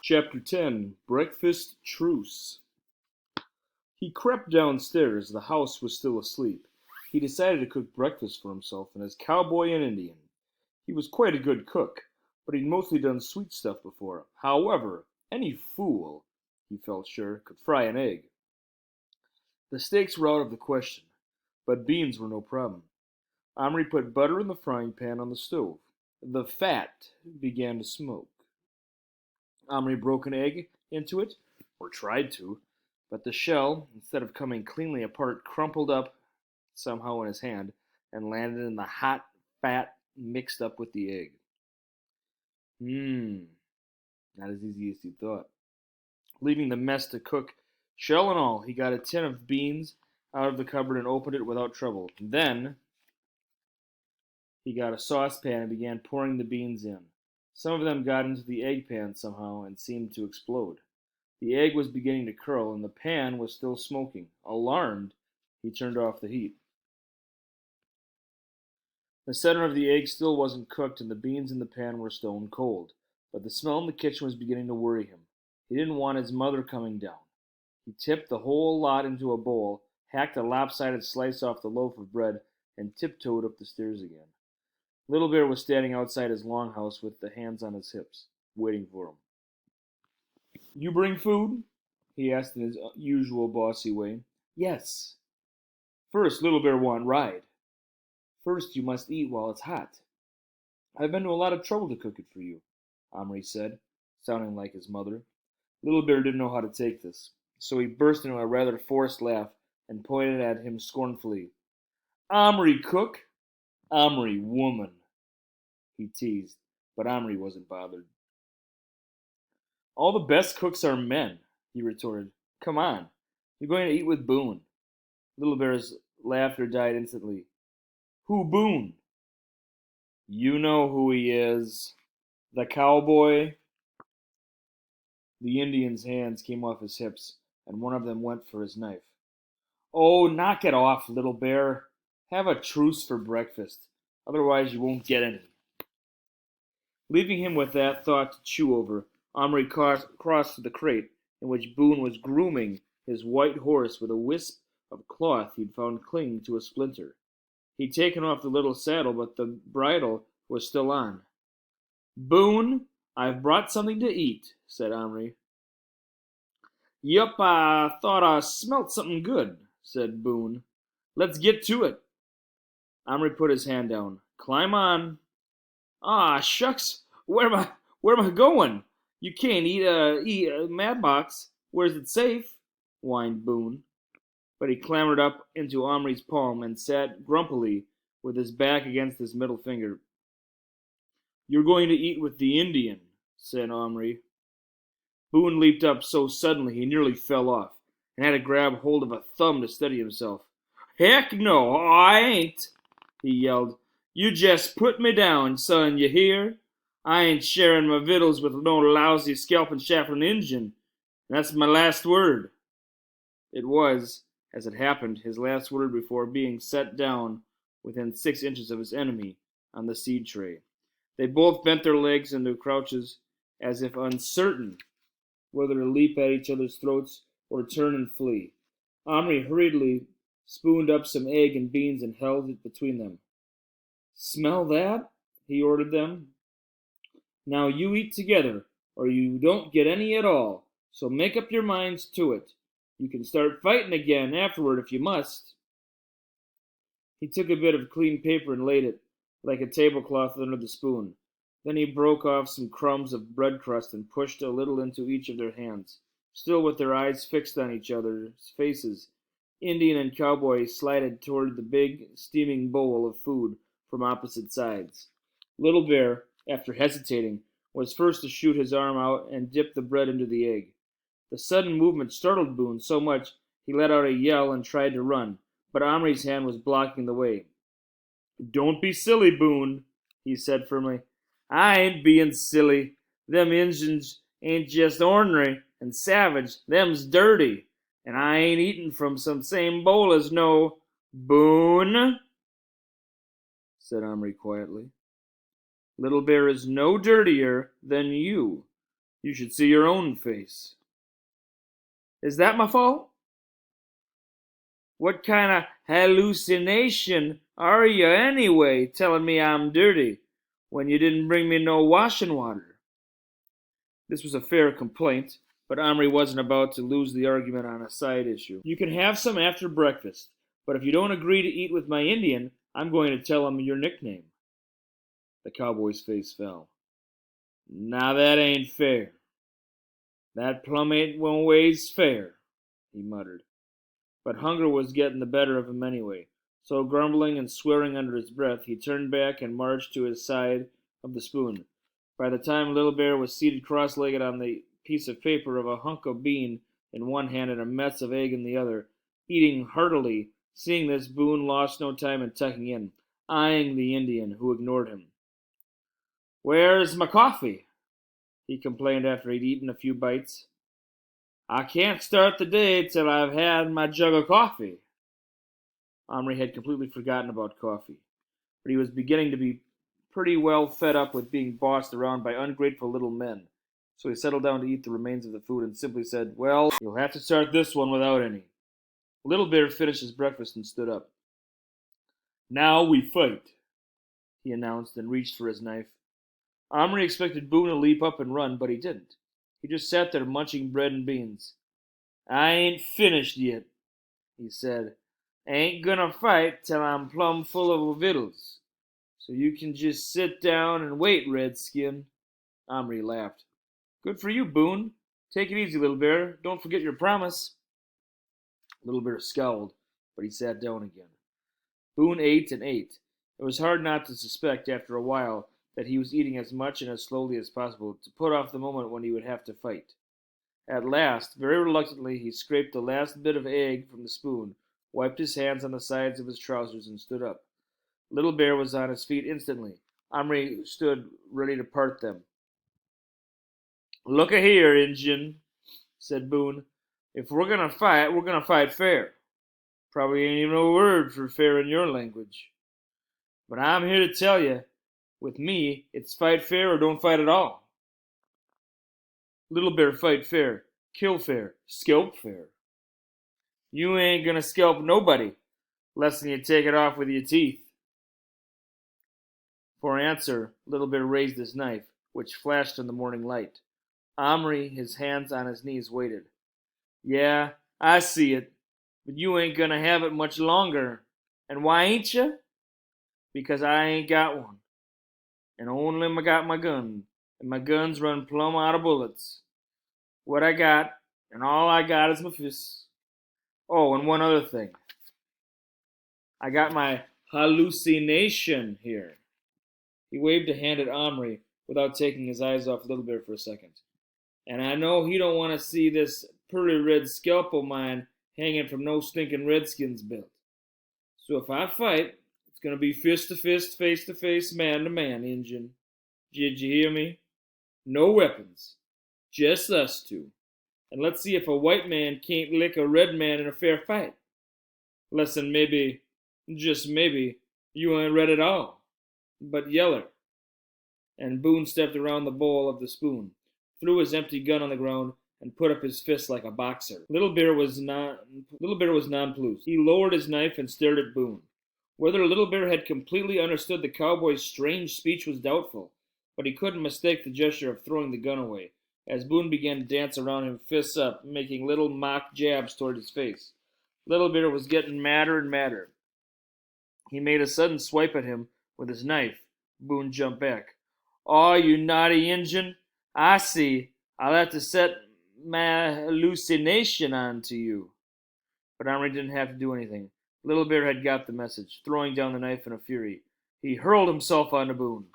Chapter 10 Breakfast Truce. He crept downstairs. The house was still asleep. He decided to cook breakfast for himself and his cowboy and Indian. He was quite a good cook, but he'd mostly done sweet stuff before. However, any fool, he felt sure, could fry an egg. The steaks were out of the question, but beans were no problem. Omri put butter in the frying pan on the stove. The fat began to smoke. Omri broke an egg into it, or tried to, but the shell, instead of coming cleanly apart, crumpled up somehow in his hand and landed in the hot fat mixed up with the egg. Not as easy as he thought. Leaving the mess to cook, shell and all, he got a tin of beans out of the cupboard and opened it without trouble. Then he got a saucepan and began pouring the beans in. Some of them got into the egg pan somehow and seemed to explode. The egg was beginning to curl, and the pan was still smoking. Alarmed, he turned off the heat. The center of the egg still wasn't cooked, and the beans in the pan were stone cold. But the smell in the kitchen was beginning to worry him. He didn't want his mother coming down. He tipped the whole lot into a bowl, hacked a lopsided slice off the loaf of bread, and tiptoed up the stairs again. Little Bear was standing outside his longhouse with the hands on his hips, waiting for him. "You bring food?" he asked in his usual bossy way. "Yes." "First, Little Bear want ride." "First you must eat while it's hot." "I've been to a lot of trouble to cook it for you," Omri said, sounding like his mother. Little Bear didn't know how to take this, so he burst into a rather forced laugh and pointed at him scornfully. "Omri cook? Omri woman," he teased, but Omri wasn't bothered. "All the best cooks are men," he retorted. "Come on, you're going to eat with Boone." Little Bear's laughter died instantly. "Who Boone?" "You know who he is. The cowboy." The Indian's hands came off his hips, and one of them went for his knife. "Oh, knock it off, Little Bear. Have a truce for breakfast. Otherwise you won't get any." Leaving him with that thought to chew over, Omri crossed to the crate in which Boone was grooming his white horse with a wisp of cloth he'd found clinging to a splinter. He'd taken off the little saddle, but the bridle was still on. "Boone, I've brought something to eat," said Omri. "Yup, I thought I smelt something good," said Boone. "Let's get to it." Omri put his hand down. "Climb on." "Aw, shucks, where am I going? You can't eat a mad box. Where's it safe?" whined Boone. But he clambered up into Omri's palm and sat grumpily with his back against his middle finger. "You're going to eat with the Indian," said Omri. Boone leaped up so suddenly he nearly fell off, and had to grab hold of a thumb to steady himself. "Heck no, I ain't," he yelled. "You jest put me down, son, you hear? I ain't sharing my vittles with no lousy scalping shafting Injun. That's my last word." It was, as it happened, his last word before being set down within 6 inches of his enemy on the seed tray. They both bent their legs into crouches, as if uncertain whether to leap at each other's throats or turn and flee. Omri hurriedly spooned up some egg and beans and held it between them. "Smell that?" he ordered them. "Now you eat together, or you don't get any at all, so make up your minds to it. You can start fighting again afterward if you must." He took a bit of clean paper and laid it, like a tablecloth, under the spoon. Then he broke off some crumbs of bread crust and pushed a little into each of their hands. Still with their eyes fixed on each other's faces, Indian and cowboy slided toward the big, steaming bowl of food from opposite sides. Little Bear, after hesitating, was first to shoot his arm out and dip the bread into the egg. The sudden movement startled Boone so much he let out a yell and tried to run, but Omri's hand was blocking the way. "Don't be silly, Boone," he said firmly. "I ain't being silly. Them Injuns ain't jest ornery and savage. Them's dirty. And I ain't eatin' from some same bowl as no Boone," said Omri quietly. "Little Bear is no dirtier than you. You should see your own face. Is that my fault? What kind of hallucination are you anyway, telling me I'm dirty when you didn't bring me no washing water? This was a fair complaint, but Omri wasn't about to lose the argument on a side issue. You can have some after breakfast, but if you don't agree to eat with my Indian, I'm going to tell him your nickname. The cowboy's face fell. Now that ain't fair. That plumb ain't one ways fair, he muttered. But hunger was getting the better of him anyway, so grumbling and swearing under his breath, he turned back and marched to his side of the spoon. By the time Little Bear was seated cross-legged on the piece of paper of a hunk of bean in one hand and a mess of egg in the other, eating heartily, seeing this, Boone lost no time in tucking in, eyeing the Indian, who ignored him. "Where's my coffee?" he complained after he'd eaten a few bites. "I can't start the day till I've had my jug of coffee." Omri had completely forgotten about coffee, but he was beginning to be pretty well fed up with being bossed around by ungrateful little men. So he settled down to eat the remains of the food and simply said, "Well, you'll have to start this one without any." Little Bear finished his breakfast and stood up. "Now we fight," he announced and reached for his knife. Omri expected Boone to leap up and run, but he didn't. He just sat there munching bread and beans. "I ain't finished yet," he said. "Ain't gonna fight till I'm plumb full of vittles. So you can just sit down and wait, Redskin." Omri laughed. "Good for you, Boone. Take it easy, Little Bear. Don't forget your promise." Little Bear scowled, but he sat down again. Boone ate and ate. It was hard not to suspect, after a while, that he was eating as much and as slowly as possible to put off the moment when he would have to fight. At last, very reluctantly, he scraped the last bit of egg from the spoon, wiped his hands on the sides of his trousers, and stood up. Little Bear was on his feet instantly. Omri stood ready to part them. "Look a-here, Injun," said Boone. "If we're gonna fight fair. Probably ain't even a word for fair in your language. But I'm here to tell you, with me, it's fight fair or don't fight at all. Little Bear fight fair, kill fair, scalp fair. You ain't gonna scalp nobody, less'n you take it off with your teeth." For answer, Little Bear raised his knife, which flashed in the morning light. Omri, his hands on his knees, waited. "Yeah, I see it, but you ain't gonna have it much longer. And why ain't you? Because I ain't got one. And only I got my gun, and my guns run plumb out of bullets. What I got, and all I got is my fists. Oh, and one other thing. I got my hallucination here." He waved a hand at Omri without taking his eyes off Little Bear for a second. "And I know he don't want to see this purty red scalp of mine hanging from no stinking redskin's belt. So if I fight, it's gonna be fist to fist, face to face, man to man, Injun. Did you hear me? No weapons. Just us two. And let's see if a white man can't lick a red man in a fair fight. Less'n maybe, just maybe, you ain't red at all, but yeller." And Boone stepped around the bowl of the spoon, threw his empty gun on the ground, and put up his fist like a boxer. Little Bear was nonplussed. He lowered his knife and stared at Boone. Whether Little Bear had completely understood the cowboy's strange speech was doubtful, but he couldn't mistake the gesture of throwing the gun away, as Boone began to dance around him, fists up, making little mock jabs toward his face. Little Bear was getting madder and madder. He made a sudden swipe at him with his knife. Boone jumped back. "Aw, you naughty Injun! I see. I'll have to set my hallucination on to you." But Omri didn't have to do anything. Little Bear had got the message. Throwing down the knife in a fury, he hurled himself onto Boone.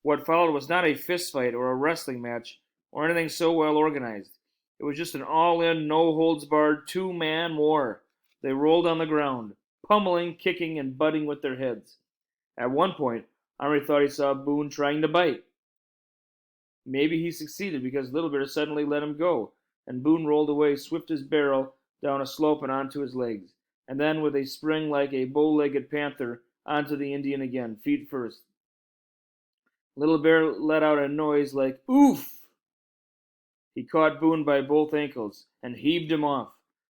What followed was not a fist fight or a wrestling match or anything so well organized. It was just an all-in, no-holds-barred two-man war. They rolled on the ground, pummeling, kicking, and butting with their heads. At one point, Omri thought he saw Boone trying to bite. Maybe he succeeded because Little Bear suddenly let him go, and Boone rolled away swift as barrel down a slope and onto his legs, and then with a spring like a bow-legged panther onto the Indian again, feet first. Little Bear let out a noise like "oof," He caught Boone by both ankles and heaved him off.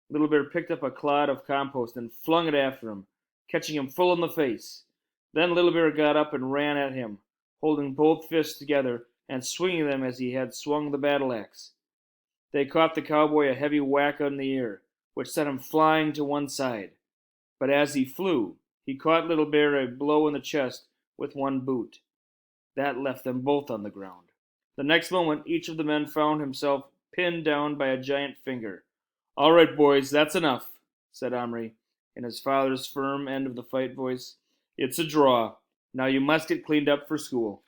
Little Bear picked up a clod of compost and flung it after him, catching him full in the face. Then Little Bear got up and ran at him, holding both fists together and swinging them as he had swung the battle axe. They caught the cowboy a heavy whack on the ear, which sent him flying to one side. But as he flew, he caught Little Bear a blow in the chest with one boot. That left them both on the ground. The next moment, each of the men found himself pinned down by a giant finger. "All right, boys, that's enough," said Omri, in his father's firm end of the fight voice. "It's a draw. Now you must get cleaned up for school."